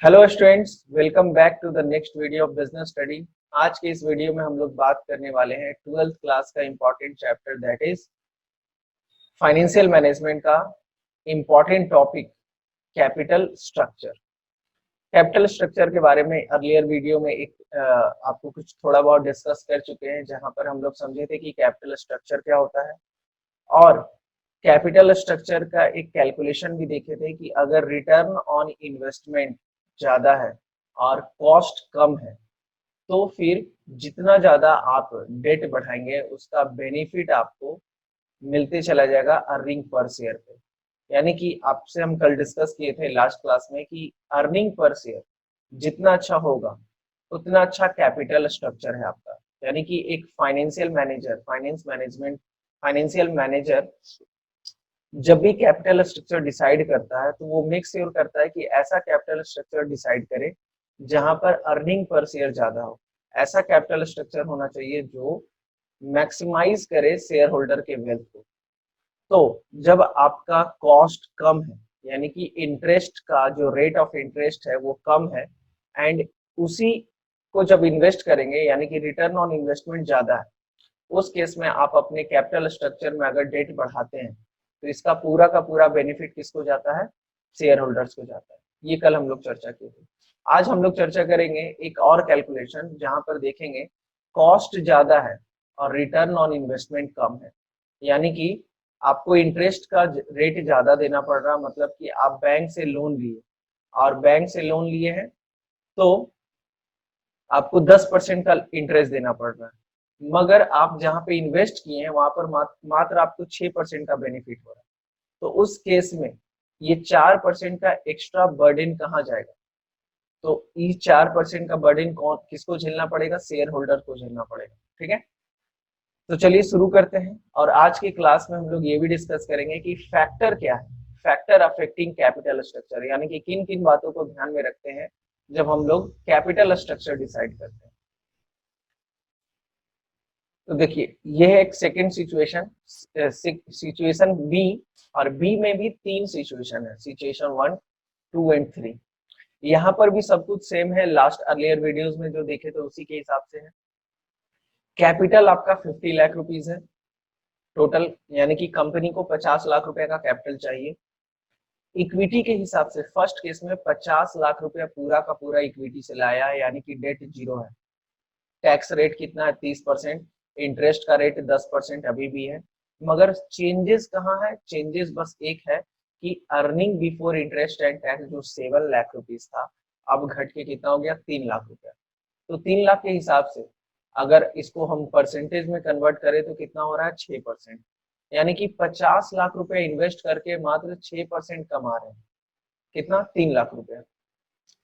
Hello students, welcome back to the next video of business study. आज के इस video में हम लोग बात करने वाले हैं 12th क्लास का important chapter that is financial management का important topic capital structure. Capital structure के बारे में अर्लियर वीडियो में आपको कुछ थोड़ा बहुत डिस्कस कर चुके हैं, जहां पर हम लोग समझे थे कि कैपिटल स्ट्रक्चर क्या होता है और कैपिटल स्ट्रक्चर का एक कैलकुलेशन भी देखे थे कि अगर रिटर्न ऑन इन्वेस्टमेंट ज्यादा है और कॉस्ट कम है तो फिर जितना ज्यादा आप डेट बढ़ाएंगे उसका बेनिफिट आपको मिलते चला जाएगा अर्निंग पर शेयर पे। यानी कि आपसे हम कल डिस्कस किए थे लास्ट क्लास में कि अर्निंग पर शेयर जितना अच्छा होगा उतना अच्छा कैपिटल स्ट्रक्चर है आपका। यानी कि एक फाइनेंशियल मैनेजर जब भी कैपिटल स्ट्रक्चर डिसाइड करता है तो वो मेक श्योर करता है कि ऐसा कैपिटल स्ट्रक्चर डिसाइड करे जहां पर अर्निंग पर शेयर ज्यादा हो। ऐसा कैपिटल स्ट्रक्चर होना चाहिए जो मैक्सिमाइज करे शेयर होल्डर के वेल्थ को। तो जब आपका कॉस्ट कम है यानी कि इंटरेस्ट का जो रेट ऑफ इंटरेस्ट है वो कम है एंड उसी को जब इन्वेस्ट करेंगे यानी कि रिटर्न ऑन इन्वेस्टमेंट ज्यादा है, उस केस में आप अपने कैपिटल स्ट्रक्चर में अगर डेट बढ़ाते हैं तो इसका पूरा का पूरा बेनिफिट किसको जाता है? शेयर होल्डर्स को जाता है। ये कल हम लोग चर्चा की थी। आज हम लोग चर्चा करेंगे एक और कैलकुलेशन जहां पर देखेंगे कॉस्ट ज्यादा है और रिटर्न ऑन इन्वेस्टमेंट कम है। यानी कि आपको इंटरेस्ट का रेट ज्यादा देना पड़ रहा, मतलब कि आप बैंक से लोन लिए और बैंक से लोन लिए हैं तो आपको 10% का इंटरेस्ट देना पड़ रहा है, मगर आप जहां पे इन्वेस्ट किए हैं वहां पर मात्र आपको 6% का बेनिफिट हो रहा है। तो उस केस में ये 4% का एक्स्ट्रा बर्डन कहाँ जाएगा? तो ये 4% का बर्डन कौन किसको झेलना पड़ेगा? शेयर होल्डर को झेलना पड़ेगा। ठीक है, तो चलिए शुरू करते हैं। और आज की क्लास में हम लोग ये भी डिस्कस करेंगे कि फैक्टर क्या है, फैक्टर अफेक्टिंग कैपिटल स्ट्रक्चर, यानी कि किन किन बातों को ध्यान में रखते हैं जब हम लोग कैपिटल स्ट्रक्चर डिसाइड करते हैं। तो देखिए, ये है एक सेकेंड सिचुएशन बी, और बी में भी तीन सिचुएशन है, सिचुएशन 1, 2 एंड 3। यहाँ पर भी सब कुछ सेम है, लास्ट अर्लियर वीडियोस में जो देखे थे उसी के हिसाब से है। कैपिटल आपका 50 लाख रुपीज है टोटल, यानी कि कंपनी को 50 लाख रुपए का कैपिटल चाहिए। इक्विटी के हिसाब से फर्स्ट केस में 50 लाख रुपया पूरा का पूरा इक्विटी से लाया है, यानी कि डेट जीरो है। टैक्स रेट कितना है? 30%। इंटरेस्ट का रेट 10% अभी भी है, मगर चेंजेस कहाँ है? चेंजेस बस एक है कि earning before interest and tax जो 7 लाख रुपीज था अब घट के कितना हो गया? 3 लाख रुपया। तो 3 लाख के हिसाब से अगर इसको हम परसेंटेज में कन्वर्ट करें तो कितना हो रहा है? 6%। यानी कि 50 लाख रुपया इन्वेस्ट करके मात्र 6% कमा रहे हैं। कितना? 3 लाख रुपया।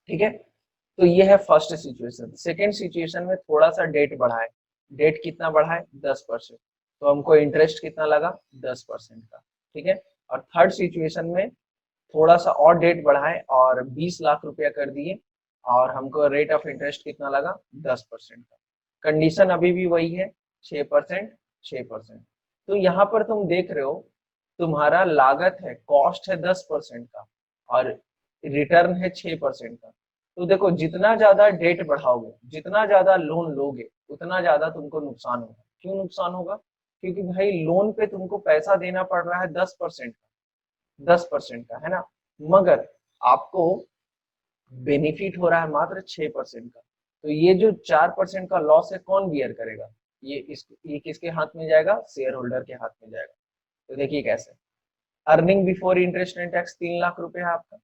ठीक है, तो ये है फर्स्ट सिचुएशन। सेकेंड सिचुएशन में थोड़ा सा डेट बढ़ा है। डेट कितना बढ़ा है? 10%। तो हमको इंटरेस्ट कितना लगा? 10% का। ठीक है, और थर्ड सिचुएशन में थोड़ा सा और डेट बढ़ाए और 20 लाख रुपया कर दिए और हमको रेट ऑफ इंटरेस्ट कितना लगा? 10% का। कंडीशन अभी भी वही है, 6%, 6%। तो यहाँ पर तुम देख रहे हो तुम्हारा लागत है, कॉस्ट है 10% का और रिटर्न है 6% का। तो देखो, जितना ज्यादा डेट बढ़ाओगे, जितना ज्यादा लोन लोगे, उतना ज्यादा तुमको नुकसान होगा। क्यों नुकसान होगा? क्योंकि भाई लोन पे तुमको पैसा देना पड़ रहा है 10% का, 10% का है ना, मगर आपको बेनिफिट हो रहा है मात्र 6% का। तो ये जो 4% का लॉस है कौन बियर करेगा? ये किसके हाथ में जाएगा? शेयर होल्डर के हाथ में जाएगा। तो देखिए कैसे। Earning before interest and tax 3 lakh रुपए है आपका,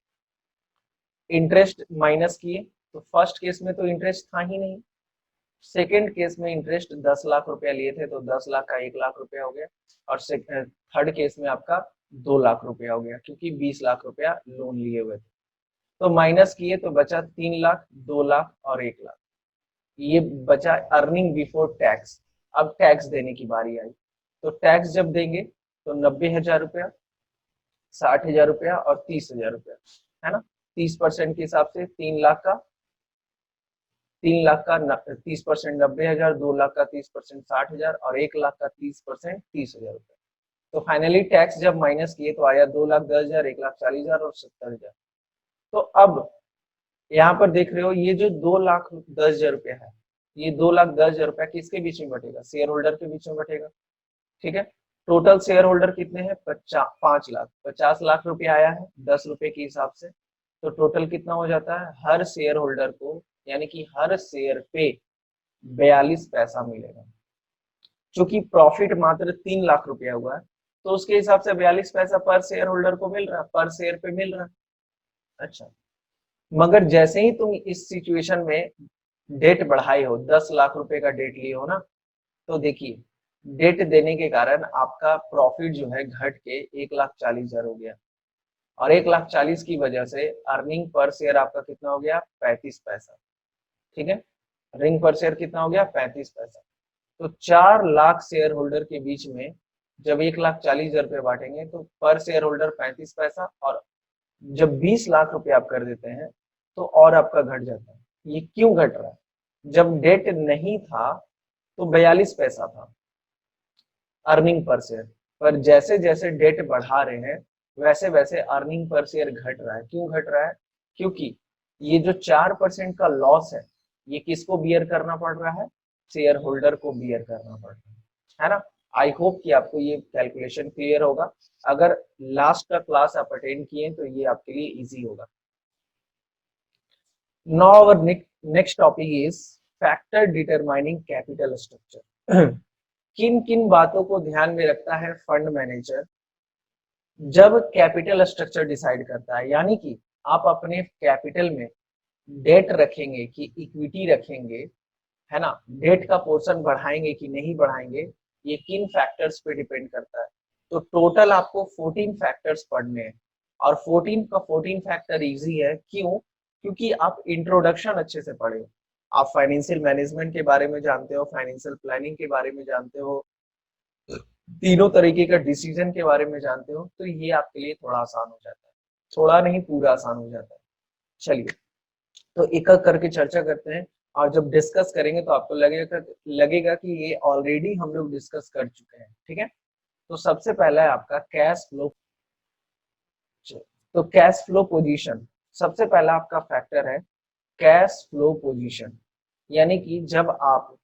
इंटरेस्ट माइनस किए तो फर्स्ट केस में तो इंटरेस्ट था ही नहीं, सेकेंड केस में इंटरेस्ट 10 लाख रुपया लिए थे तो 10 लाख का 1 लाख रुपया हो गया, और थर्ड केस में आपका 2 लाख रुपया हो गया क्योंकि 20 लाख रुपया लोन लिए हुए थे। तो माइनस किए तो बचा 3 लाख, 2 लाख और 1 लाख। ये बचा अर्निंग बिफोर टैक्स। अब टैक्स देने की बारी आई, तो टैक्स जब देंगे तो 90,000 रुपया, 60,000 रुपया और 30,000 रुपया, है ना। 30% के हिसाब से 30 लाख का 90,000, 2 लाख का 30% 60,000 और 1 लाख का 30% 30,000 रुपया। तो फाइनली टैक्स जब माइनस किए तो आया 2,10,000, 1,40,000 और 70,000। तो अब यहाँ पर देख रहे हो ये जो 2,10,000 रुपया है, ये 2,10,000 रुपया किसके बीच में बटेगा? शेयर होल्डर के बीच में बटेगा। ठीक है, टोटल शेयर होल्डर कितने हैं? 5 लाख। 50 लाख रुपया आया है 10 रुपए के हिसाब से, तो टोटल कितना हो जाता है? हर शेयर होल्डर को यानी कि हर शेयर पे 42 पैसा मिलेगा। चूंकि प्रॉफिट मात्र 3 लाख रुपया हुआ है, तो उसके हिसाब से 42 पैसा पर शेयर होल्डर को मिल रहा है, पर शेयर पे मिल रहा है। अच्छा, मगर जैसे ही तुम इस सिचुएशन में डेट बढ़ाई हो, 10 लाख रुपए का डेट लिए हो ना, तो देखिए डेट देने के कारण आपका प्रॉफिट जो है घट के 1,40,000 हो गया, और 1,40,000 की वजह से अर्निंग पर शेयर आपका कितना हो गया? 35 पैसा। ठीक है, अर्निंग पर शेयर कितना हो गया? 35 पैसा। तो 4 लाख शेयर होल्डर के बीच में जब 1,40,000 रुपये बांटेंगे तो पर शेयर होल्डर 35 पैसा, और जब 20 लाख रुपए आप कर देते हैं तो और आपका घट जाता है। ये क्यों घट रहा है? जब डेट नहीं था तो 42 पैसा था अर्निंग पर शेयर, पर जैसे जैसे डेट बढ़ा रहे हैं वैसे वैसे अर्निंग पर शेयर घट रहा है। क्यों घट रहा है? क्योंकि ये जो 4% का लॉस है, ये किसको बियर करना पड़ रहा है? शेयर होल्डर को बियर करना पड़ रहा है ना। आई होप कि आपको ये कैलकुलेशन क्लियर होगा। अगर लास्ट का क्लास आप अटेंड किए तो ये आपके लिए इजी होगा। Now our next topic is factor determining capital structure. किन किन बातों को ध्यान में रखता है फंड मैनेजर जब कैपिटल स्ट्रक्चर डिसाइड करता है? यानी कि आप अपने कैपिटल में डेट रखेंगे कि इक्विटी रखेंगे, है ना, डेट का पोर्शन बढ़ाएंगे कि नहीं बढ़ाएंगे, ये किन फैक्टर्स पे डिपेंड करता है। तो टोटल आपको 14 फैक्टर्स पढ़ने हैं, और 14 का 14 फैक्टर इजी है। क्यों? क्योंकि आप इंट्रोडक्शन अच्छे से पढ़े हो, आप फाइनेंशियल मैनेजमेंट के बारे में जानते हो, फाइनेंशियल प्लानिंग के बारे में जानते हो, तीनों तरीके का डिसीजन के बारे में जानते हो, तो ये आपके लिए थोड़ा आसान हो जाता है। थोड़ा नहीं, पूरा आसान हो जाता है। चलिए, तो एक एक करके चर्चा करते हैं, और जब डिस्कस करेंगे तो आपको लगेगा कि ये ऑलरेडी हम लोग डिस्कस कर चुके हैं। ठीक है, तो सबसे पहला है आपका कैश फ्लो। तो कैश फ्लो पोजीशन सबसे पहला आपका फैक्टर है, कैश फ्लो पोजीशन। यानी कि जब आप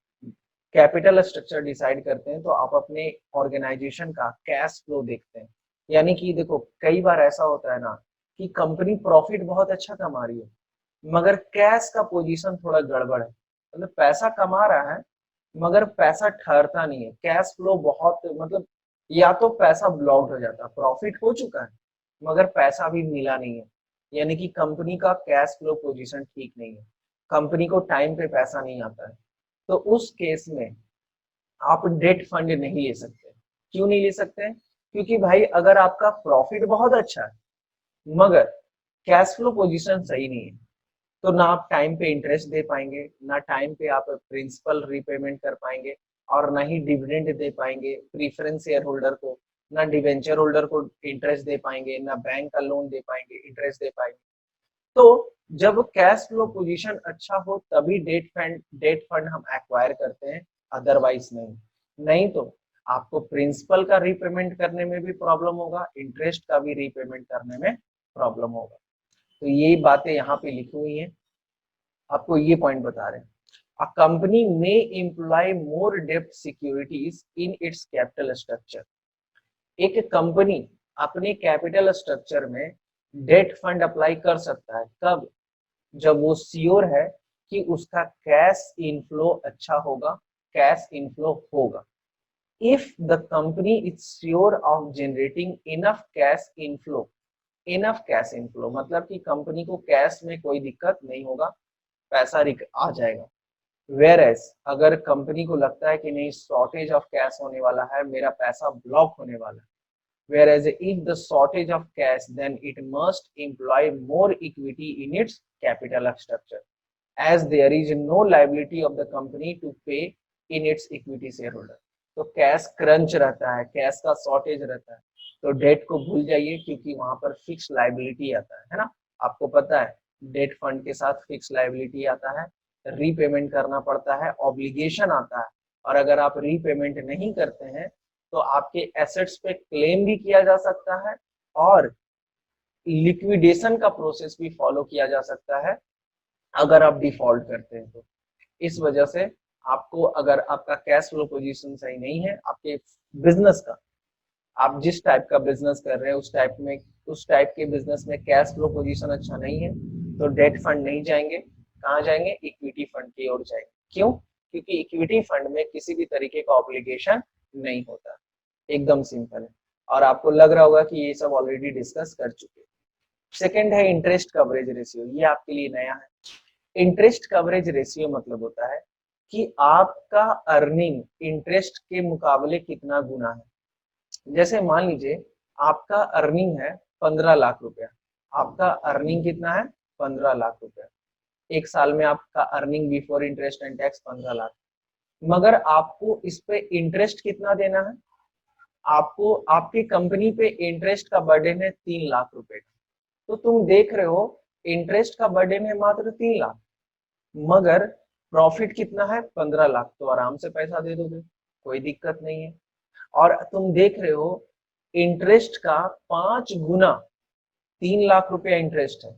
कैपिटल स्ट्रक्चर डिसाइड करते हैं तो आप अपने ऑर्गेनाइजेशन का कैश फ्लो देखते हैं। यानी कि देखो, कई बार ऐसा होता है ना कि कंपनी प्रॉफिट बहुत अच्छा कमा रही है, मगर कैश का पोजीशन थोड़ा गड़बड़ है, मतलब पैसा कमा रहा है मगर पैसा ठहरता नहीं है, कैश फ्लो बहुत, मतलब या तो पैसा ब्लॉक्ड हो जाता है, प्रॉफिट हो चुका है मगर पैसा भी मिला नहीं है, यानी कि कंपनी का कैश फ्लो पोजीशन ठीक नहीं है, कंपनी को टाइम पे पैसा नहीं आता है। तो उस केस में आप डेट फंड नहीं ले सकते। क्यों नहीं ले सकते? क्योंकि भाई अगर आपका प्रॉफिट बहुत अच्छा है मगर कैश फ्लो पोजीशन सही नहीं है, तो ना आप टाइम पे इंटरेस्ट दे पाएंगे, ना टाइम पे आप प्रिंसिपल रीपेमेंट कर पाएंगे, और ना ही डिविडेंड दे पाएंगे प्रीफरेंस शेयर होल्डर को, ना डिवेंचर होल्डर को इंटरेस्ट दे पाएंगे, ना बैंक का लोन दे पाएंगे, इंटरेस्ट दे पाएंगे। तो जब कैश फ्लो पोजीशन अच्छा हो तभी डेट फंड हम एक्वायर करते हैं, अदरवाइज नहीं। नहीं तो आपको प्रिंसिपल का रीपेमेंट करने में भी प्रॉब्लम होगा, इंटरेस्ट का भी रीपेमेंट करने में प्रॉब्लम होगा। तो ये बातें यहाँ पे लिखी हुई हैं, आपको ये पॉइंट बता रहे हैं। अ कंपनी में एम्प्लॉय मोर डेब्ट securities in its capital structure. एक कंपनी अपने कैपिटल स्ट्रक्चर में डेट फंड अप्लाई कर सकता है, कब? जब वो श्योर है कि उसका कैश इनफ्लो अच्छा होगा, कैश इनफ्लो होगा। If the company is sure of generating enough cash inflow मतलब कि कंपनी को कैश में कोई दिक्कत नहीं होगा, पैसा आ जाएगा। वेयर एज अगर कंपनी को लगता है कि नहीं, शॉर्टेज ऑफ कैश होने वाला है, मेरा पैसा ब्लॉक होने वाला है, whereas if the shortage of cash then it must employ more equity in its capital structure as there is no liability of the company to pay in its equity shareholder। तो cash crunch रहता है, cash का shortage रहता है, तो date को भूल जाइए, क्योंकि वहां पर फिक्स लाइबिलिटी आता है ना। आपको पता है डेट फंड के साथ फिक्स लाइबिलिटी आता है, रीपेमेंट करना पड़ता है, ऑब्लिगेशन आता है, और अगर आप रीपेमेंट नहीं करते हैं तो आपके एसेट्स पे क्लेम भी किया जा सकता है, और लिक्विडेशन का प्रोसेस भी फॉलो किया जा सकता है अगर आप डिफॉल्ट करते हैं तो इस वजह से आपको, अगर आपका कैश फ्लो पोजीशन सही नहीं है आपके बिजनेस का, आप जिस टाइप का बिजनेस कर रहे हैं उस टाइप के बिजनेस में कैश फ्लो पोजीशन अच्छा नहीं है, तो डेट फंड नहीं जाएंगे, कहाँ जाएंगे, इक्विटी फंड की ओर जाएंगे। क्यों? क्योंकि इक्विटी फंड में किसी भी तरीके का ऑब्लिगेशन नहीं होता, एकदम सिंपल है। और आपको लग रहा होगा कि ये सब ऑलरेडी डिस्कस कर चुके हैं। सेकेंड है इंटरेस्ट कवरेज रेशियो, ये आपके लिए नया है। इंटरेस्ट कवरेज रेशियो मतलब होता है कि आपका अर्निंग इंटरेस्ट के मुकाबले कितना गुना है। जैसे मान लीजिए आपका अर्निंग है 15 लाख रुपया, आपका अर्निंग कितना है 15 लाख रुपया, एक साल में आपका earning before interest and tax 15 lakh, मगर आपको इस पे इंटरेस्ट कितना देना है, आपको आपकी कंपनी पे इंटरेस्ट का बर्डन है 3 लाख रुपए का। तो तुम देख रहे हो इंटरेस्ट का बर्डन है मात्र 3 लाख, मगर प्रॉफिट कितना है 15 लाख, तो आराम से पैसा दे दोगे, कोई दिक्कत नहीं है। और तुम देख रहे हो इंटरेस्ट का 5 गुना, 3 लाख रुपया इंटरेस्ट है,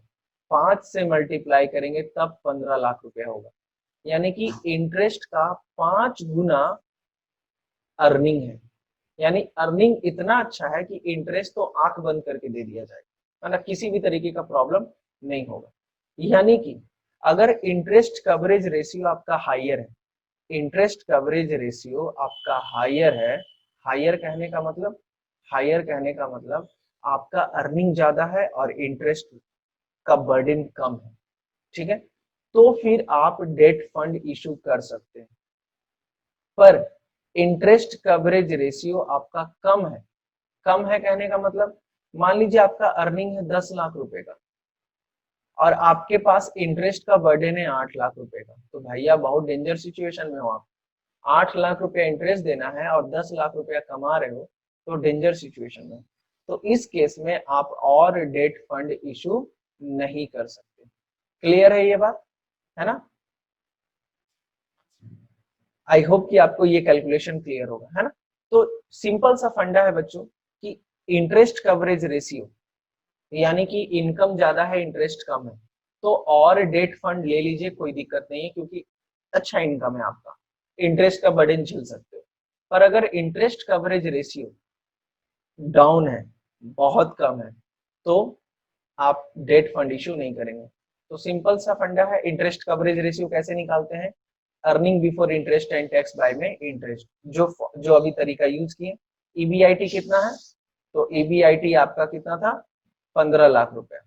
5 से मल्टीप्लाई करेंगे तब 15 लाख रुपया होगा, यानी कि इंटरेस्ट का 5 गुना अर्निंग है। यानी अर्निंग इतना अच्छा है कि इंटरेस्ट तो आंख बंद करके दे दिया जाएगा, मतलब किसी भी तरीके का प्रॉब्लम नहीं होगा। यानी कि अगर इंटरेस्ट कवरेज रेशियो आपका हायर है, इंटरेस्ट कवरेज रेशियो आपका हायर है, हायर कहने का मतलब, हायर कहने का मतलब आपका अर्निंग ज्यादा है और इंटरेस्ट का बर्डन कम है, ठीक है, तो फिर आप डेट फंड इशू कर सकते हैं। पर इंटरेस्ट कवरेज रेशियो आपका कम है कहने का मतलब, मान लीजिए आपका अर्निंग है 10 लाख रुपए का और आपके पास इंटरेस्ट का बर्डन है 8 लाख रुपए का, तो भैया बहुत डेंजर सिचुएशन में हो आप। 8 लाख रुपया इंटरेस्ट देना है और 10 लाख रुपया कमा रहे हो, तो डेंजर सिचुएशन में। तो इस केस में आप और डेट फंड इशू नहीं कर सकते। क्लियर है ये बात, है ना? आई होप कि आपको ये कैलकुलेशन क्लियर होगा, है ना? तो सिंपल सा फंडा है बच्चों कि इंटरेस्ट कवरेज रेशियो, यानी कि इनकम ज्यादा है इंटरेस्ट कम है, तो और डेट फंड ले लीजिए, कोई दिक्कत नहीं है, क्योंकि अच्छा इनकम है आपका, इंटरेस्ट का बर्डन झेल सकते हो। पर अगर इंटरेस्ट कवरेज रेशियो डाउन है, बहुत कम है, तो आप डेट फंड इश्यू नहीं करेंगे। तो सिंपल सा फंडा है, इंटरेस्ट कवरेज रेशियो कैसे निकालते हैं, earning before interest and tax by में इंटरेस्ट, जो अभी तरीका यूज किए। ईबीआईटी कितना है, तो ईबीआईटी आपका कितना था 15 लाख रुपया,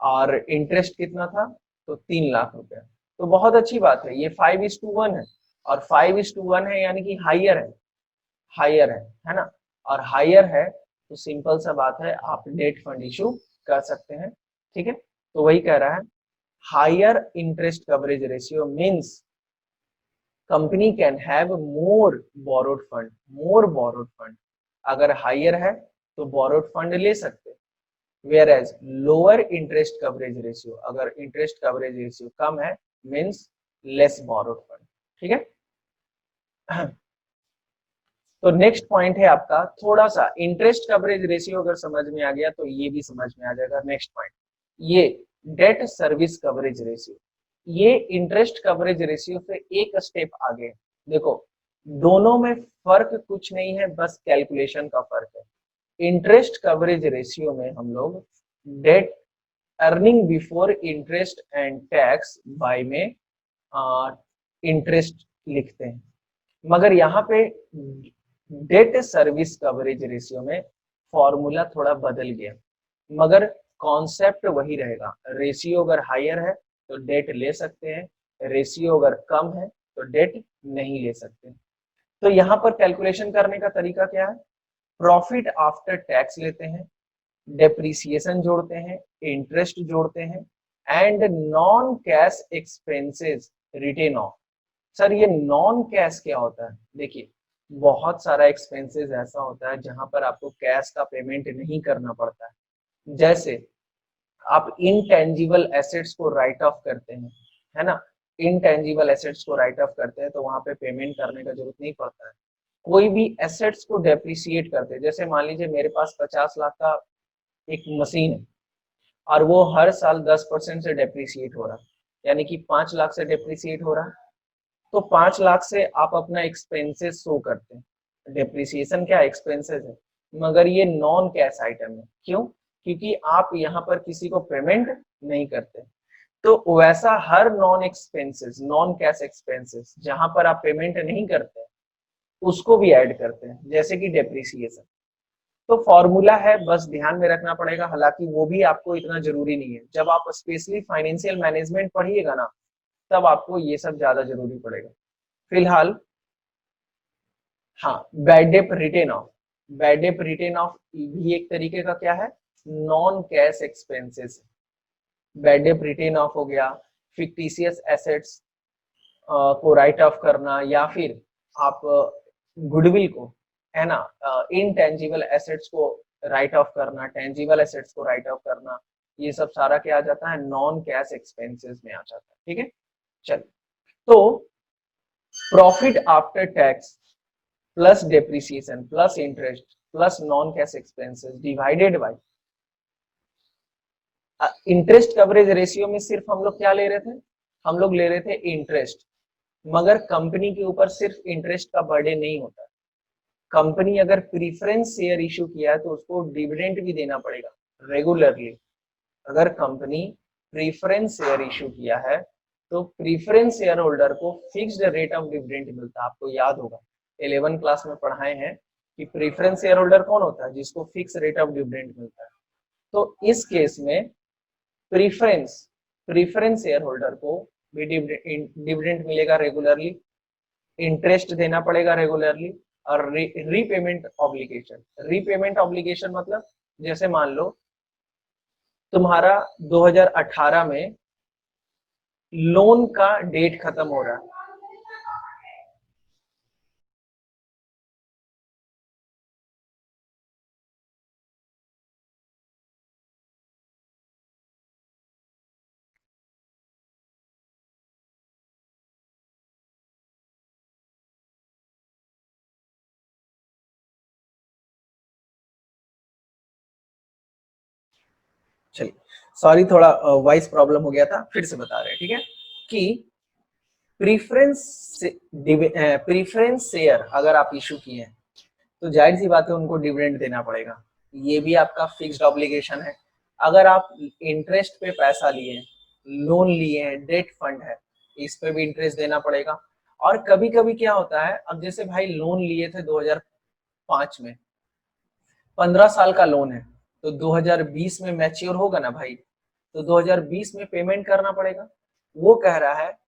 और इंटरेस्ट कितना था, तो 3 लाख रुपया। तो बहुत अच्छी बात है, ये 5:1 है, और 5:1 है यानी कि हाइयर है, हाइयर है ना? और हाइयर है तो सिंपल सा बात है, आप डेट फंड इशू कर सकते हैं, ठीक है। तो वही कह रहा है, higher interest coverage ratio means company can have more borrowed fund, more borrowed fund. अगर हाइयर है तो बोरोड फंड ले सकते हैं, whereas lower interest coverage ratio, अगर इंटरेस्ट कवरेज रेशियो कम है मीन्स लेस बोरोड फंड, ठीक है। तो नेक्स्ट पॉइंट है आपका, थोड़ा सा इंटरेस्ट कवरेज रेशियो अगर समझ में आ गया तो ये भी समझ में आ जाएगा। नेक्स्ट पॉइंट, ये डेट सर्विस कवरेज रेशियो, ये इंटरेस्ट कवरेज रेशियो से एक स्टेप आगे। देखो दोनों में फर्क कुछ नहीं है, बस कैलकुलेशन का फर्क है। इंटरेस्ट कवरेज रेशियो में हम लोग debt earning before interest and tax by में इंटरेस्ट लिखते हैं, मगर यहाँ पे डेट सर्विस कवरेज रेशियो में फॉर्मूला थोड़ा बदल गया, मगर कॉन्सेप्ट वही रहेगा। रेशियो अगर हायर है तो डेट ले सकते हैं, रेशियो अगर कम है तो डेट नहीं ले सकते। तो यहाँ पर कैलकुलेशन करने का तरीका क्या है, प्रॉफिट आफ्टर टैक्स लेते हैं, डेप्रिसिएशन जोड़ते हैं, इंटरेस्ट जोड़ते हैं, and non cash expenses written off. Sir ये नॉन कैश क्या होता है? देखिए बहुत सारा एक्सपेंसेस ऐसा होता है जहां पर आपको कैश का पेमेंट नहीं करना पड़ता है, जैसे आप इनटेंजिबल एसेट्स को राइट ऑफ करते हैं, है ना? इनटेंजिबल एसेट्स को राइट ऑफ करते हैं तो वहां पे पेमेंट करने का जरूरत नहीं पड़ता है। कोई भी एसेट्स को डेप्रिसिएट करते हैं, जैसे मान लीजिए मेरे पास 50 लाख का एक मशीन है और वो हर साल 10% से डेप्रिसिएट हो रहा है, यानी कि 5 लाख से डेप्रिसिएट हो रहा है, तो 5 लाख से आप अपना एक्सपेंसेस शो करते हैं। डेप्रिसिएशन क्या एक्सपेंसेस है, मगर ये नॉन कैश आइटम है। क्यों? क्योंकि आप यहाँ पर किसी को पेमेंट नहीं करते। तो वैसा हर नॉन कैश एक्सपेंसेस जहां पर आप पेमेंट नहीं करते उसको भी ऐड करते हैं, जैसे कि डेप्रिसिएशन। तो फॉर्मूला है, बस ध्यान में रखना पड़ेगा, हालांकि वो भी आपको इतना जरूरी नहीं है। जब आप स्पेशली फाइनेंशियल मैनेजमेंट पढ़िएगा ना, तब आपको ये सब ज्यादा जरूरी पड़ेगा। फिलहाल हाँ, bad debt written off, bad debt written off भी एक तरीके का क्या है, non cash expenses. Bad debt written off हो गया, फिक्टिशियस एसेट्स को राइट ऑफ करना, या फिर आप गुडविल को, है ना, इनटेंजिबल एसेट्स को राइट ऑफ करना, टेंजिबल एसेट्स को राइट ऑफ करना, ये सब सारा क्या आ जाता है, नॉन कैश एक्सपेंसेस में आ जाता है। ठीक है, चलिए, तो profit after tax plus depreciation plus interest plus non cash expenses divided by interest coverage ratio में सिर्फ हम लोग क्या ले रहे थे, हम लोग ले रहे थे इंटरेस्ट। मगर कंपनी के ऊपर सिर्फ इंटरेस्ट का बर्डन नहीं होता। कंपनी अगर प्रीफरेंस शेयर इशू किया है तो उसको डिविडेंड भी देना पड़ेगा रेगुलरली। अगर कंपनी प्रीफरेंस शेयर इशू किया है तो प्रीफरेंस शेयर होल्डर को फिक्स्ड रेट ऑफ डिविडेंड मिलता है। आपको याद होगा 11 क्लास में पढ़ाए हैं कि प्रीफरेंस शेयर होल्डर कौन होता है, जिसको फिक्स रेट ऑफ डिविडेंड मिलता है। तो इस केस में प्रीफरेंस शेयर होल्डर को भी डिविडेंड मिलेगा रेगुलरली, इंटरेस्ट देना पड़ेगा रेगुलरली, और रीपेमेंट ऑब्लिगेशन मतलब जैसे मान लो तुम्हारा 2018 में लोन का डेट खत्म हो रहा है, चलिए सॉरी थोड़ा वॉइस प्रॉब्लम हो गया था, फिर से बता रहे हैं। ठीक है, कि प्रीफरेंस शेयर अगर आप इशू किए हैं तो जाहिर सी बात है उनको डिविडेंड देना पड़ेगा, ये भी आपका फिक्स्ड ऑब्लिगेशन है। अगर आप इंटरेस्ट पे पैसा लिए, लोन लिए हैं, डेट फंड है, इस पे भी इंटरेस्ट देना पड़ेगा। और कभी कभी क्या होता है, अब जैसे भाई लोन लिए थे 2005 में, 15 साल का लोन है, तो 2020 में मैच्योर होगा ना भाई, तो 2020 में पेमेंट करना पड़ेगा। वो कह रहा है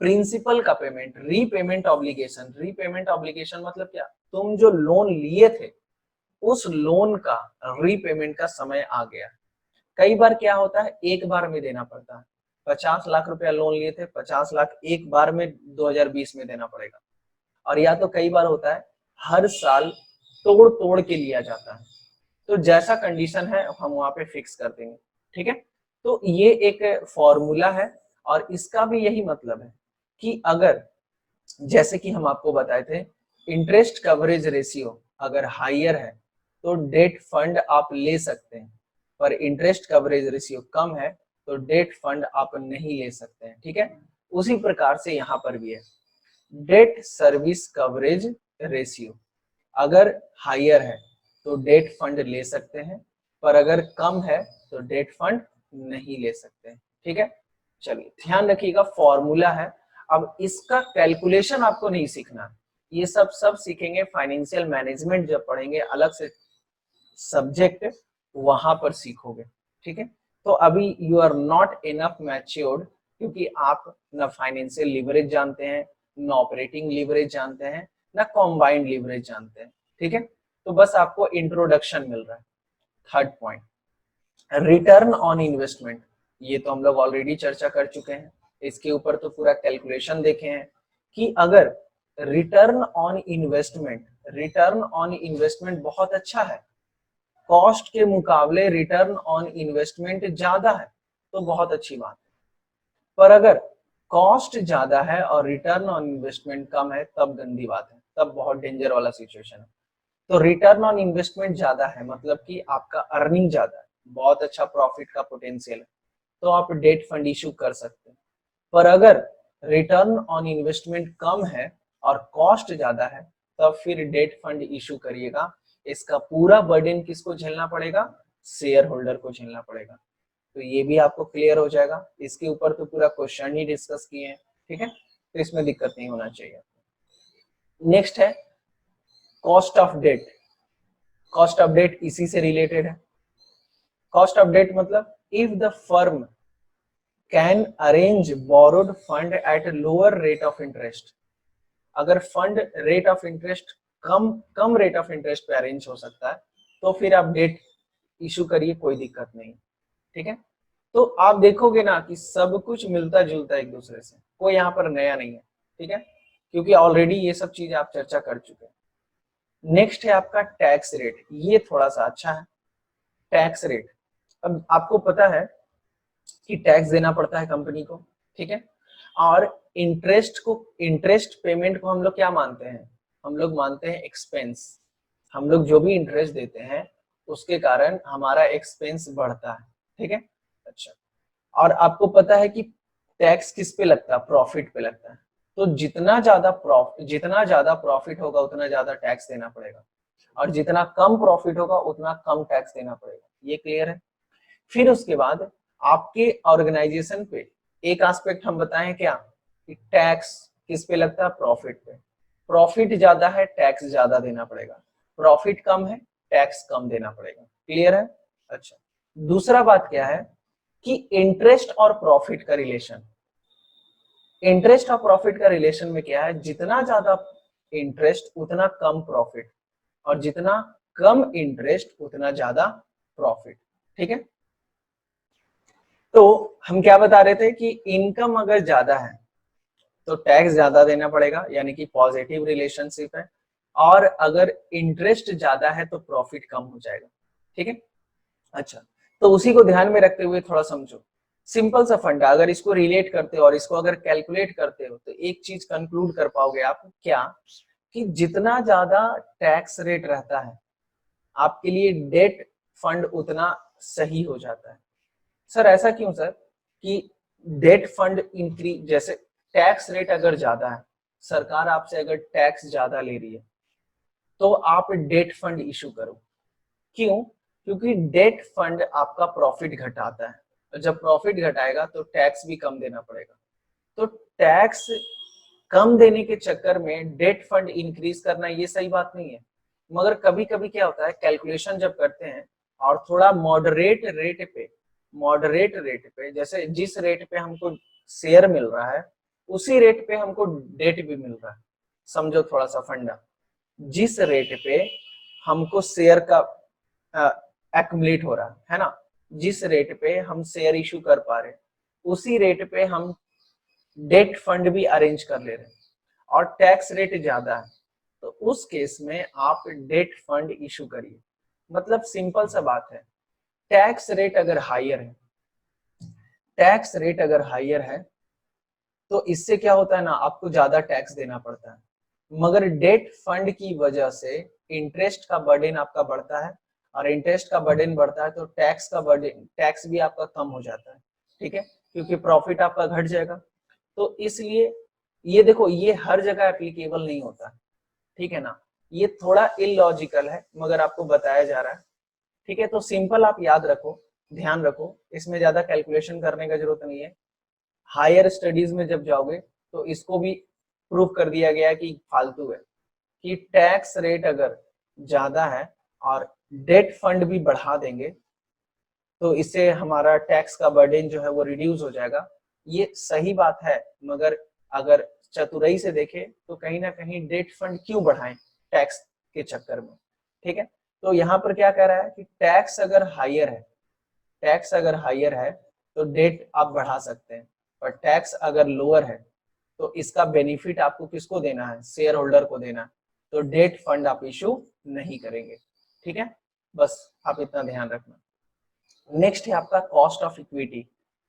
प्रिंसिपल का payment, repayment obligation. Repayment obligation मतलब क्या, तुम जो लोन लिए थे उस लोन का रीपेमेंट का समय आ गया। कई बार क्या होता है, एक बार में देना पड़ता है। 50 लाख रुपया लोन लिए थे, 50 लाख एक बार में 2020 में देना पड़ेगा। और या तो कई बार होता है हर साल तोड़ तोड़ के लिया जाता है। तो जैसा कंडीशन है हम वहां पे फिक्स कर देंगे। ठीक है, तो ये एक फॉर्मूला है, और इसका भी यही मतलब है कि अगर, जैसे कि हम आपको बताए थे, इंटरेस्ट कवरेज रेशियो अगर हाइयर है तो डेट फंड आप ले सकते हैं, पर इंटरेस्ट कवरेज रेशियो कम है तो डेट फंड आप नहीं ले सकते हैं। ठीक है, उसी प्रकार से यहाँ पर भी है, डेट सर्विस कवरेज रेशियो अगर हाइयर है तो डेट फंड ले सकते हैं, पर अगर कम है तो डेट फंड नहीं ले सकते हैं। ठीक है, चलिए ध्यान रखिएगा, फॉर्मूला है। अब इसका कैलकुलेशन आपको नहीं सीखना, ये सब सीखेंगे फाइनेंशियल मैनेजमेंट जब पढ़ेंगे, अलग से सब्जेक्ट वहां पर सीखोगे। ठीक है, तो अभी you are not enough matured, क्योंकि आप न फाइनेंशियल लिवरेज जानते हैं, न ऑपरेटिंग लिवरेज जानते हैं, न कॉम्बाइंड लिवरेज जानते हैं। ठीक है, तो बस आपको इंट्रोडक्शन मिल रहा है। Third point, return on investment, ये तो हम लोग ऑलरेडी चर्चा कर चुके हैं, इसके ऊपर तो पूरा कैलकुलेशन देखे हैं कि अगर रिटर्न ऑन इन्वेस्टमेंट बहुत अच्छा है, कॉस्ट के मुकाबले रिटर्न ऑन इन्वेस्टमेंट ज्यादा है, तो बहुत अच्छी बात है। पर अगर कॉस्ट ज्यादा है और रिटर्न ऑन इन्वेस्टमेंट कम है, तब गंदी बात है, तब बहुत डेंजर वाला सिचुएशन है। तो रिटर्न ऑन इन्वेस्टमेंट ज्यादा है मतलब कि आपका अर्निंग ज्यादा है, बहुत अच्छा प्रॉफिट का पोटेंशियल है, तो आप डेट फंड इशू कर सकते हैं। पर अगर रिटर्न ऑन इन्वेस्टमेंट कम है और कॉस्ट ज्यादा है तब फिर डेट फंड इशू करिएगा। इसका पूरा बर्डन किसको झेलना पड़ेगा? शेयर होल्डर को झेलना पड़ेगा। तो ये भी आपको क्लियर हो जाएगा। इसके ऊपर तो पूरा क्वेश्चन ही डिस्कस किए हैं, ठीक है, तो इसमें दिक्कत नहीं होना चाहिए। नेक्स्ट है cost of debt. Cost of debt इसी से रिलेटेड है। कॉस्ट ऑफ डेट मतलब if the firm can arrange borrowed fund at lower rate of interest. अगर फंड रेट ऑफ इंटरेस्ट कम रेट ऑफ इंटरेस्ट पे अरेंज हो सकता है तो फिर आप डेट इशू करिए, कोई दिक्कत नहीं, ठीक है। तो आप देखोगे ना कि सब कुछ मिलता जुलता एक दूसरे से, कोई यहाँ पर नया नहीं है, ठीक है, क्योंकि ऑलरेडी ये सब चीज आप चर्चा कर चुके हैं। नेक्स्ट है आपका टैक्स रेट। ये थोड़ा सा अच्छा है, टैक्स रेट। अब आपको पता है कि टैक्स देना पड़ता है कंपनी को, ठीक है, और इंटरेस्ट पेमेंट को हम लोग क्या मानते हैं? हम लोग मानते हैं एक्सपेंस। हम लोग जो भी इंटरेस्ट देते हैं उसके कारण हमारा एक्सपेंस बढ़ता है, ठीक है। अच्छा, और आपको पता है कि टैक्स किस पे लगता है? प्रॉफिट पे लगता है। तो जितना ज्यादा प्रॉफिट होगा उतना ज्यादा टैक्स देना पड़ेगा, और जितना कम प्रॉफिट होगा उतना कम टैक्स देना पड़ेगा। ये क्लियर है? फिर उसके बाद आपके ऑर्गेनाइजेशन पे एक एस्पेक्ट हम बताएं क्या, कि टैक्स किस पे लगता है? प्रॉफिट पे। प्रॉफिट ज्यादा है, टैक्स ज्यादा देना पड़ेगा। प्रॉफिट कम है, टैक्स कम देना पड़ेगा। क्लियर है? अच्छा, दूसरा बात क्या है कि इंटरेस्ट और प्रॉफिट का रिलेशन। इंटरेस्ट और प्रॉफिट का रिलेशन में क्या है? जितना ज्यादा इंटरेस्ट उतना कम प्रॉफिट, और जितना कम इंटरेस्ट उतना ज्यादा प्रॉफिट, ठीक है। तो हम क्या बता रहे थे कि इनकम अगर ज्यादा है तो टैक्स ज्यादा देना पड़ेगा, यानी कि पॉजिटिव रिलेशनशिप है, और अगर इंटरेस्ट ज्यादा है तो प्रॉफिट कम हो जाएगा, ठीक है। अच्छा, तो उसी को ध्यान में रखते हुए थोड़ा समझो। सिंपल सा फंडा, अगर इसको रिलेट करते हो और इसको अगर कैलकुलेट करते हो तो एक चीज कंक्लूड कर पाओगे आप, क्या, कि जितना ज्यादा टैक्स रेट रहता है आपके लिए डेट फंड उतना सही हो जाता है। सर ऐसा क्यों सर? कि डेट फंड इंक्रीज, जैसे टैक्स रेट अगर ज्यादा है, सरकार आपसे अगर टैक्स ज्यादा ले रही है तो आप डेट फंड इशू करो। क्यों? क्योंकि डेट फंड आपका प्रॉफिट घटाता है, और जब प्रॉफिट घटाएगा तो टैक्स भी कम देना पड़ेगा। तो टैक्स कम देने के चक्कर में डेट फंड इंक्रीज करना ये सही बात नहीं है। मगर कभी कभी क्या होता है, कैलकुलेशन जब करते हैं और थोड़ा मॉडरेट रेट पे, जैसे जिस रेट पे हमको शेयर मिल रहा है उसी रेट पे हमको डेट भी मिल रहा है। समझो थोड़ा सा फंडा, जिस रेट पे हमको शेयर का एक्युमुलेट हो रहा है ना, जिस रेट पे हम शेयर इशू कर पा रहे उसी रेट पे हम डेट फंड भी अरेंज कर ले रहे हैं, और टैक्स रेट ज्यादा है तो उस केस में आप डेट फंड इशू करिए। मतलब सिंपल सा बात है, टैक्स रेट अगर हायर है, टैक्स रेट अगर हायर है तो इससे क्या होता है ना, आपको ज्यादा टैक्स देना पड़ता है। मगर डेट फंड की वजह से इंटरेस्ट का बर्डन आपका बढ़ता है, और इंटरेस्ट का बर्डन बढ़ता है तो टैक्स भी आपका कम हो जाता है, ठीक है, क्योंकि प्रॉफिट आपका घट जाएगा। तो इसलिए ये देखो, ये हर जगह एप्लीकेबल नहीं होता, ठीक है ना, ये थोड़ा इलॉजिकल है मगर आपको बताया जा रहा है, ठीक है। तो सिंपल आप याद रखो, ध्यान रखो, इसमें ज्यादा कैलकुलेशन करने का जरूरत नहीं है। हायर स्टडीज में जब जाओगे तो इसको भी प्रूव कर दिया गया कि फालतू है, कि टैक्स रेट अगर ज्यादा है और डेट फंड भी बढ़ा देंगे तो इससे हमारा टैक्स का बर्डन जो है वो रिड्यूस हो जाएगा। ये सही बात है, मगर अगर चतुराई से देखें तो कहीं ना कहीं डेट फंड क्यों बढ़ाएं टैक्स के चक्कर में, ठीक है। तो यहाँ पर क्या कह रहा है कि टैक्स अगर हायर है, टैक्स अगर हायर है तो डेट आप बढ़ा सकते हैं, और टैक्स अगर लोअर है तो इसका बेनिफिट आपको किसको देना है? शेयर होल्डर को देना है। तो डेट फंड आप इशू नहीं करेंगे, ठीक है, बस आप इतना ध्यान रखना। नेक्स्ट है आपका cost of equity.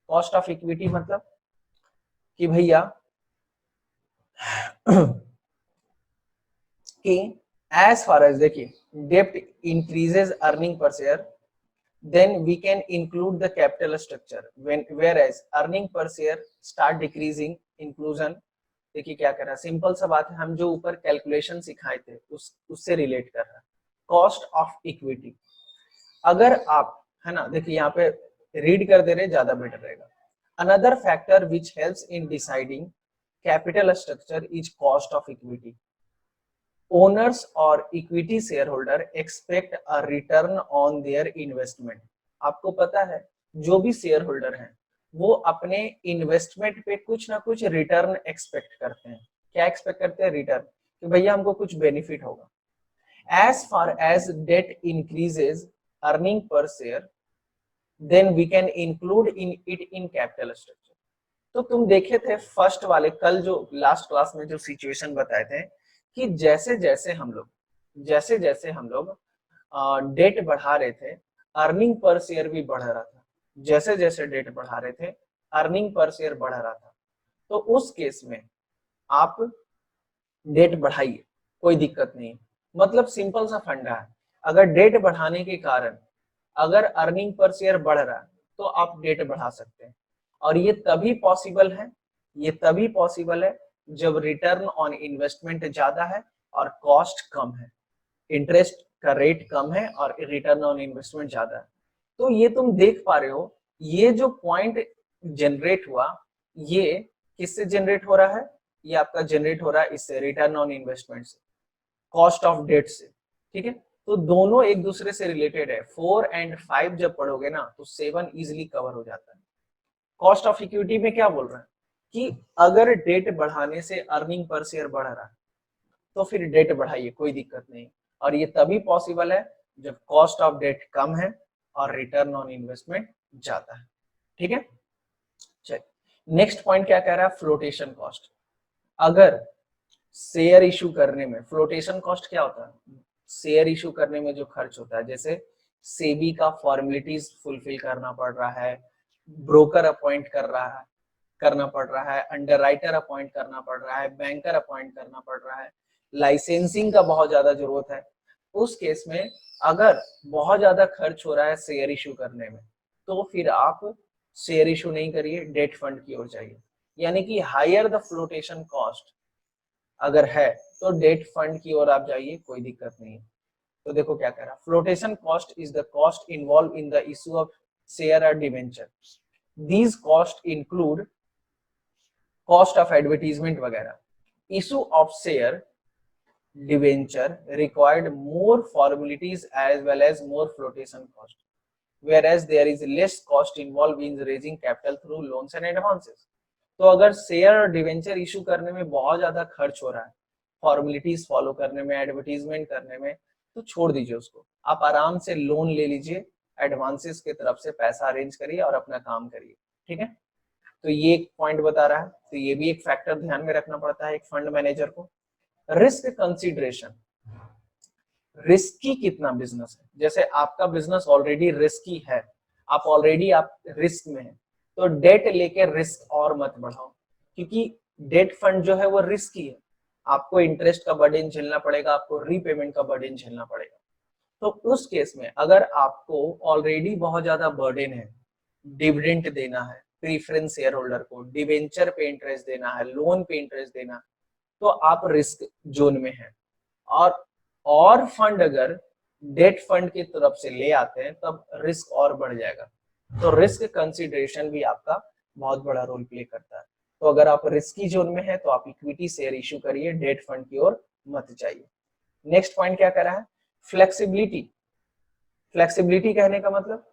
Cost of equity मतलब कि भैया कि एज फार एज, देखिए, डेप्ट increases earning per share, then we can include the capital structure when whereas earning per share start decreasing inclusion। देखिए क्या कर रहा है, सिंपल सा बात है, हम जो ऊपर कैलकुलेशन सिखाए थे उससे रिलेट कर रहा है। कॉस्ट ऑफ इक्विटी, अगर आप, है ना, देखिए यहाँ पे रीड कर दे रहे ज्यादा बेटर रहेगा। Another factor which helps in deciding capital structure is cost of equity. Owners और equity shareholder expect a return on their investment. आपको पता है जो भी शेयर होल्डर हैं वो अपने इन्वेस्टमेंट पे कुछ ना कुछ रिटर्न एक्सपेक्ट करते हैं। क्या एक्सपेक्ट करते हैं? रिटर्न, कि भैया हमको कुछ बेनिफिट होगा। As far as debt increases earning per share then we can include in it in capital structure. तो तुम देखे थे फर्स्ट वाले, कल जो लास्ट क्लास में जो सिचुएशन बताए थे कि जैसे जैसे हम लोग डेट बढ़ा रहे थे अर्निंग पर शेयर भी बढ़ रहा था। जैसे जैसे डेट बढ़ा रहे थे अर्निंग पर शेयर बढ़ रहा था। तो उस केस में आप डेट बढ़ाइए, कोई दिक्कत नहीं। मतलब सिंपल सा फंडा है, अगर डेट बढ़ाने के कारण अगर अर्निंग पर शेयर बढ़ रहा है तो आप डेट बढ़ा सकते हैं। और ये तभी पॉसिबल है जब रिटर्न ऑन इन्वेस्टमेंट ज्यादा है और कॉस्ट कम है, इंटरेस्ट का रेट कम है और रिटर्न ऑन इन्वेस्टमेंट ज्यादा है। तो ये तुम देख पा रहे हो, ये जो पॉइंट जनरेट हुआ ये किससे जनरेट हो रहा है? ये आपका जनरेट हो रहा है इससे, रिटर्न ऑन इन्वेस्टमेंट से, कॉस्ट ऑफ डेट से। ठीक है, तो दोनों एक दूसरे से रिलेटेड है। 4 और 5 जब पढ़ोगे ना तो 7 इजिली कवर हो जाता है। कॉस्ट ऑफ इक्विटी में क्या बोल रहा है कि अगर डेट बढ़ाने से अर्निंग पर शेयर बढ़ रहा है तो फिर डेट बढ़ाइए, कोई दिक्कत नहीं। और ये तभी पॉसिबल है जब कॉस्ट ऑफ डेट कम है और रिटर्न ऑन इन्वेस्टमेंट ज्यादा है। ठीक है, चलिए नेक्स्ट पॉइंट क्या कह रहा है? Flotation cost. अगर शेयर इशू करने में, फ्लोटेशन कॉस्ट क्या होता है? शेयर इशू करने में जो खर्च होता है, जैसे सेबी का फॉर्मेलिटीज फुलफिल करना पड़ रहा है, ब्रोकर अपॉइंट करना पड़ रहा है, अंडरराइटर अपॉइंट करना पड़ रहा है, बैंकर अपॉइंट करना पड़ रहा है, लाइसेंसिंग का बहुत ज्यादा जरूरत है। उस केस में अगर बहुत ज्यादा खर्च हो रहा है शेयर इशू करने में तो फिर आप शेयर इशू नहीं करिए, डेट फंड की ओर जाइए। यानी कि हायर द फ्लोटेशन कॉस्ट अगर है तो डेट फंड की ओर आप जाइए, कोई दिक्कत नहीं। तो देखो क्या कह रहा है, flotation cost is the cost involve in the issue of share और debenture. These cost include cost of advertisement वगैरह। Issue of share debenture required more formalities as well as more flotation cost, whereas there is less cost involved in raising capital through loans and advances। तो अगर share और debenture issue करने में बहुत ज्यादा खर्च हो रहा है, फॉर्मेलिटीज फॉलो करने में, एडवर्टीजमेंट करने में, तो छोड़ दीजिए उसको। आप आराम से लोन ले लीजिए, एडवांसेस की तरफ से पैसा अरेंज करिए और अपना काम करिए। ठीक है, तो ये एक पॉइंट बता रहा है। तो ये भी एक फैक्टर ध्यान में रखना पड़ता है एक फंड मैनेजर को। रिस्क कंसिडरेशन, रिस्की कितना बिजनेस है। जैसे आपका बिजनेस ऑलरेडी रिस्की है, आप रिस्क में है, तो डेट लेके रिस्क और मत बढ़ाओ, क्योंकि डेट फंड जो है वो रिस्की है। आपको इंटरेस्ट का बर्डन झेलना पड़ेगा, आपको रीपेमेंट का बर्डन झेलना पड़ेगा। तो उस केस में अगर आपको ऑलरेडी बहुत ज्यादा बर्डन है, डिविडेंड देना है प्रीफरेंस शेयर होल्डर को, डिवेंचर पे इंटरेस्ट देना है, लोन पे इंटरेस्ट देना, तो आप रिस्क जोन में है। और फंड अगर डेट फंड की तरफ से ले आते हैं तब रिस्क और बढ़ जाएगा। तो रिस्क कंसीडरेशन भी आपका बहुत बड़ा रोल प्ले करता है। तो अगर आप रिस्की जोन में है तो आप इक्विटी शेयर इशू करिए, डेट फंड की ओर मत जाइए। नेक्स्ट पॉइंट क्या कह रहा है? फ्लेक्सिबिलिटी। फ्लेक्सिबिलिटी कहने का मतलब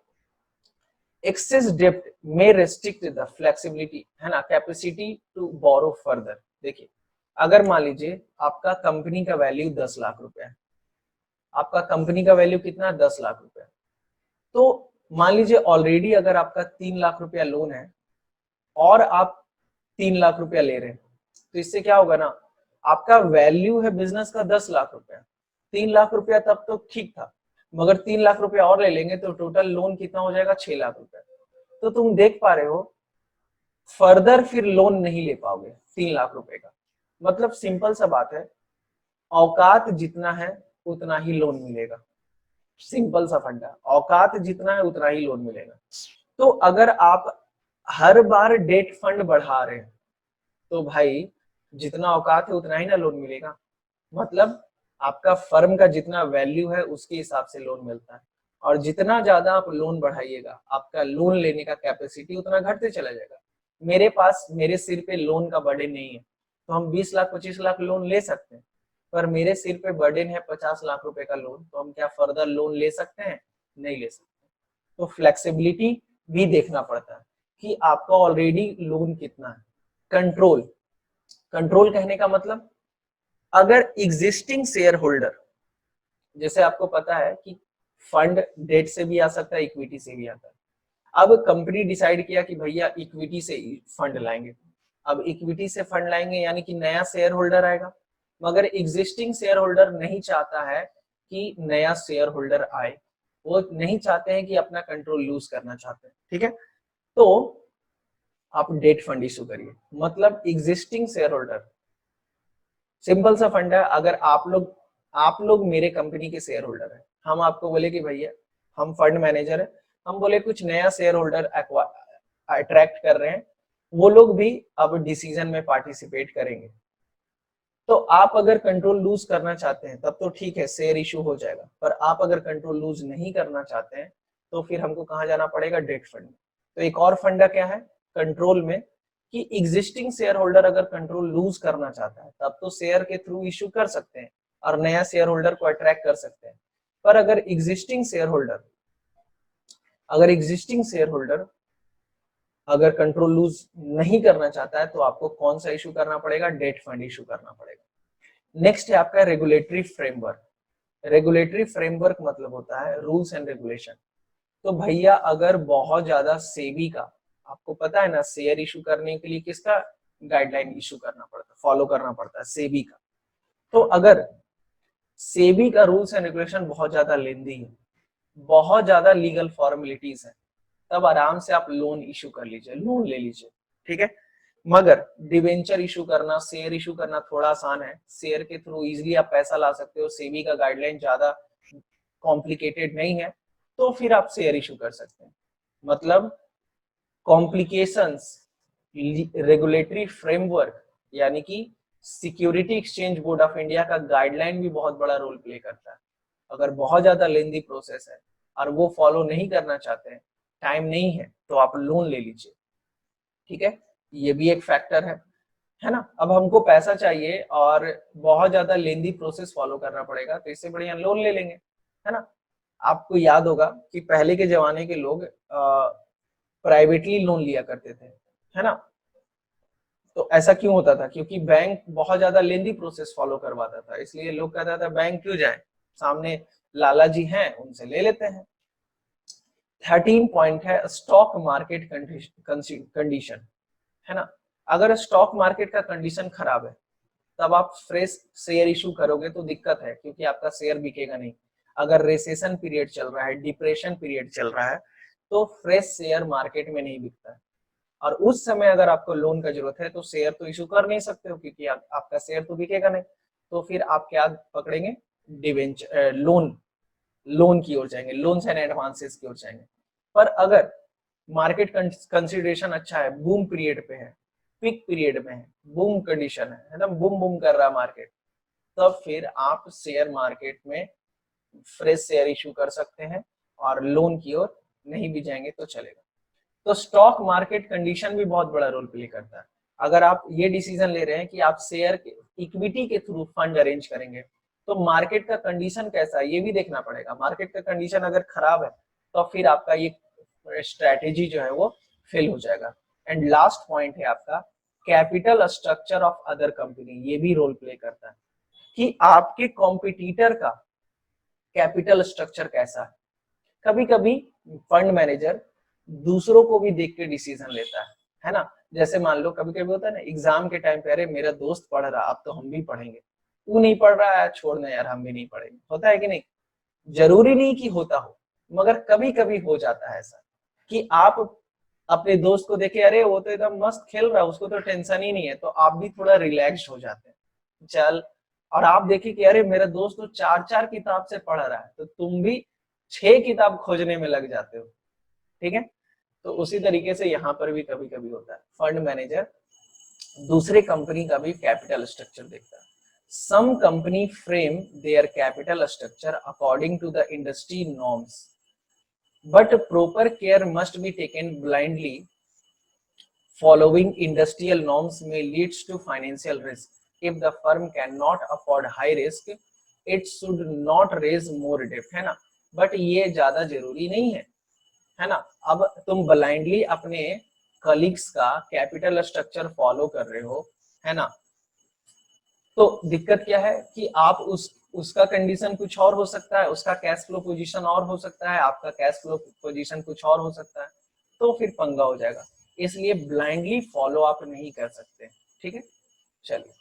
एक्सेस डेब्ट में रेस्ट्रिक्ट द फ्लेक्सिबिलिटी, है ना, कैपेसिटी टू बोरो फर्दर। देखिए अगर मान लीजिए आपका कंपनी का वैल्यू 10 लाख रुपए है, आपका कंपनी का वैल्यू कितना? 10 लाख रुपए। तो मान लीजिए ऑलरेडी अगर आपका 3 लाख रुपया लोन है और आप 3 लाख रुपया ले रहे हैं, तो इससे क्या होगा ना, आपका वैल्यू है बिजनेस का 10 लाख रुपया, 3 लाख रुपया तब तो ठीक था, मगर 3 लाख रुपया और ले लेंगे तो टोटल लोन कितना हो जाएगा? 6 लाख रुपया। तो तुम देख पा रहे हो फर्दर फिर लोन नहीं ले पाओगे 3 लाख रुपए का। मतलब सिंपल सा बात है, औकात जितना है उतना ही लोन मिलेगा। सिंपल सा फंडा, औकात जितना है उतना ही लोन मिलेगा। तो अगर आप हर बार डेट फंड बढ़ा रहे हैं तो भाई जितना औकात है उतना ही ना लोन मिलेगा। मतलब आपका फर्म का जितना वैल्यू है उसके हिसाब से लोन मिलता है, और जितना ज्यादा आप लोन बढ़ाइएगा आपका लोन लेने का कैपेसिटी उतना घटते चला जाएगा। मेरे पास मेरे सिर पे लोन का बर्डन नहीं है तो हम 20 लाख 25 लाख लोन ले सकते हैं, पर मेरे सिर पे बर्डन है 50 लाख रुपए का लोन, तो हम क्या फर्दर लोन ले सकते हैं? नहीं ले सकते। तो फ्लेक्सिबिलिटी भी देखना पड़ता है कि आपका ऑलरेडी लोन कितना है। कंट्रोल, कंट्रोल कहने का मतलब, अगर एग्जिस्टिंग शेयर होल्डर, जैसे आपको पता है कि फंड डेट से भी आ सकता है, इक्विटी से भी आता है। अब कंपनी डिसाइड किया कि भैया इक्विटी से फंड लाएंगे, अब इक्विटी से फंड लाएंगे यानी कि नया शेयर होल्डर आएगा, मगर एग्जिस्टिंग शेयर होल्डर नहीं चाहता है कि नया शेयर होल्डर आए, वो नहीं चाहते हैं कि अपना कंट्रोल लूज करना चाहते हैं, ठीक है। तो आप डेट फंड इशू करिए, मतलब एग्जिस्टिंग शेयर होल्डर, सिंपल सा फंड है। अगर आप लोग मेरे कंपनी के शेयर होल्डर है, हम आपको बोले कि भैया हम फंड मैनेजर है, हम बोले कुछ नया शेयर होल्डर अट्रैक्ट कर रहे हैं, वो लोग भी अब डिसीजन में पार्टिसिपेट करेंगे। तो आप अगर कंट्रोल लूज करना चाहते हैं तब तो ठीक है, शेयर इशू हो जाएगा, पर आप अगर कंट्रोल लूज नहीं करना चाहते हैं तो फिर हमको कहाँ जाना पड़ेगा? Debt fund. तो एक और फंडा क्या है कंट्रोल में, कि एग्जिस्टिंग शेयर होल्डर अगर कंट्रोल लूज करना चाहता है तब तो शेयर के थ्रू इशू कर सकते हैं और नया शेयर होल्डर को अट्रैक्ट कर सकते हैं। पर अगर एग्जिस्टिंग शेयर होल्डर अगर कंट्रोल लूज नहीं करना चाहता है तो आपको कौन सा इशू करना पड़ेगा? डेट फंड इशू करना पड़ेगा। नेक्स्ट है आपका रेगुलेटरी फ्रेमवर्क। रेगुलेटरी फ्रेमवर्क मतलब होता है रूल्स एंड रेगुलेशन। तो भैया अगर बहुत ज्यादा सेबी का, आपको पता है ना शेयर इशू करने के लिए किसका गाइडलाइन इशू करना पड़ता है, फॉलो करना पड़ता है? सेबी का। तो अगर सेबी का रूल्स एंड रेगुलेशन बहुत ज्यादा लेंदी है, बहुत ज्यादा लीगल फॉर्मेलिटीज है, तब आराम से आप लोन इशू कर लीजिए, लोन ले लीजिए, ठीक है। मगर डिवेंचर इशू करना, शेयर इशू करना थोड़ा आसान है, शेयर के थ्रू इजिली आप पैसा ला सकते हो, सेबी का गाइडलाइन ज्यादा कॉम्प्लिकेटेड नहीं है, तो फिर आप शेयर इशू कर सकते हैं। मतलब कॉम्प्लिकेशंस, रेगुलेटरी फ्रेमवर्क, यानी कि security exchange board of India का गाइडलाइन भी बहुत बड़ा रोल प्ले करता है। अगर बहुत ज्यादा लेंदी प्रोसेस है और वो फॉलो नहीं करना चाहते हैं, टाइम नहीं है, तो आप लोन ले लीजिए, ठीक है। ये भी एक फैक्टर है ना। अब हमको पैसा चाहिए और बहुत ज्यादा लेंदी प्रोसेस फॉलो करना पड़ेगा, तो इससे बढ़िया लोन ले लेंगे, है ना। आपको याद होगा कि पहले के जमाने के लोग प्राइवेटली लोन लिया करते थे, है ना। तो ऐसा क्यों होता था? क्योंकि बैंक बहुत ज्यादा लेंदी प्रोसेस फॉलो करवाता था, इसलिए लोग कहता था बैंक क्यों जाए, सामने लाला जी हैं उनसे ले लेते हैं। 13 पॉइंट है स्टॉक मार्केट कंडीशन, है ना। अगर स्टॉक मार्केट का कंडीशन खराब है तब आप फ्रेश शेयर इशू करोगे तो दिक्कत है, क्योंकि आपका शेयर बिकेगा नहीं। अगर रिसेशन पीरियड चल रहा है, डिप्रेशन पीरियड चल रहा है, तो फ्रेश शेयर मार्केट में नहीं बिकता है। और उस समय अगर आपको लोन का जरूरत है तो शेयर तो इशू कर नहीं सकते हो, क्योंकि आपका शेयर तो बिकेगा नहीं। तो फिर आप क्या पकड़ेंगे? डिवेंचर, लोन की ओर जाएंगे, लोन्स एंड एडवांसेस की ओर जाएंगे। पर अगर मार्केट कंसिडरेशन अच्छा है, बूम पीरियड पे है, पीक पीरियड में है, बूम कंडीशन है एकदम बूम बूम कर रहा है मार्केट, तब फिर आप शेयर मार्केट में फ्रेश शेयर इशू कर सकते हैं और लोन की ओर नहीं भी जाएंगे तो चलेगा। तो स्टॉक मार्केट कंडीशन भी बहुत बड़ा रोल प्ले करता है। अगर आप ये डिसीजन ले रहे हैं कि आप शेयर इक्विटी के थ्रू फंड अरेंज करेंगे, तो मार्केट का कंडीशन कैसा है ये भी देखना पड़ेगा। मार्केट का कंडीशन अगर खराब है तो फिर आपका ये स्ट्रेटेजी जो है वो फेल हो जाएगा। एंड लास्ट पॉइंट है आपका capital structure of other company, ये भी रोल प्ले करता है कि आपके कॉम्पिटिटर का कैपिटल स्ट्रक्चर कैसा है। कभी कभी फंड मैनेजर दूसरों को भी देख के डिसीजन लेता है ना। जैसे मान लो कभी कभी होता है ना एग्जाम के टाइम पे, अरे मेरा दोस्त पढ़ रहा अब तो हम भी पढ़ेंगे, तू नहीं पढ़ रहा है छोड़ना यार हम भी नहीं पढ़ेंगे, होता है कि नहीं? जरूरी नहीं कि होता हो, मगर कभी कभी हो जाता है ऐसा कि आप अपने दोस्त को देखे, अरे वो तो एकदम मस्त खेल रहा है, उसको तो टेंशन ही नहीं है, तो आप भी थोड़ा रिलैक्स हो जाते हैं चल। और आप देखिए कि अरे मेरा दोस्त तो 4 4 किताब से पढ़ रहा है, तो तुम भी 6 किताब खोजने में लग जाते हो, ठीक है। तो उसी तरीके से यहाँ पर भी कभी कभी होता है, फंड मैनेजर दूसरे कंपनी का भी कैपिटल स्ट्रक्चर देखता है। Some company frame their capital structure according to the industry norms, but proper care must be taken blindly following industrial norms may leads to financial risk. If the firm cannot afford high risk, it should not raise more debt, है ना। But ये ज्यादा जरूरी नहीं है ना। अब तुम ब्लाइंडली अपने कलीग्स का कैपिटल स्ट्रक्चर फॉलो कर रहे हो, है ना, तो दिक्कत क्या है कि आप उसका कंडीशन कुछ और हो सकता है, उसका कैश फ्लो पोजीशन और हो सकता है, आपका कैश फ्लो पोजीशन कुछ और हो सकता है, तो फिर पंगा हो जाएगा। इसलिए ब्लाइंडली फॉलो आप नहीं कर सकते, ठीक है। चलिए,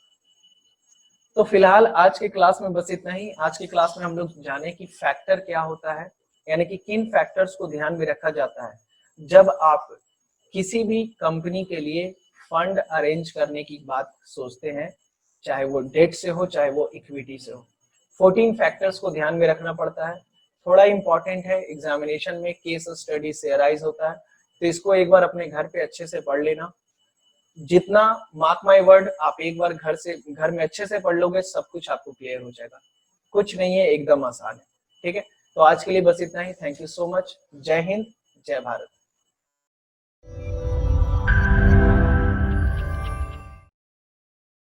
तो फिलहाल आज के क्लास में बस इतना ही। आज की क्लास में हम लोग जाने कि फैक्टर क्या होता है, यानी कि किन फैक्टर्स को ध्यान में रखा जाता है जब आप किसी भी कंपनी के लिए फंड अरेंज करने की बात सोचते हैं, चाहे वो डेट से हो चाहे वो इक्विटी से हो। 14 फैक्टर्स को ध्यान में रखना पड़ता है, थोड़ा इंपॉर्टेंट है, एग्जामिनेशन में केस स्टडी से अराइज होता है, तो इसको एक बार अपने घर पे अच्छे से पढ़ लेना। जितना, मार्क माय वर्ड, आप एक बार घर में अच्छे से पढ़ लोगे, सब कुछ आपको क्लियर हो जाएगा, कुछ नहीं है, एकदम आसान है, ठीक है। तो आज के लिए बस इतना ही। Thank you so much. Jai Hind, जय भारत।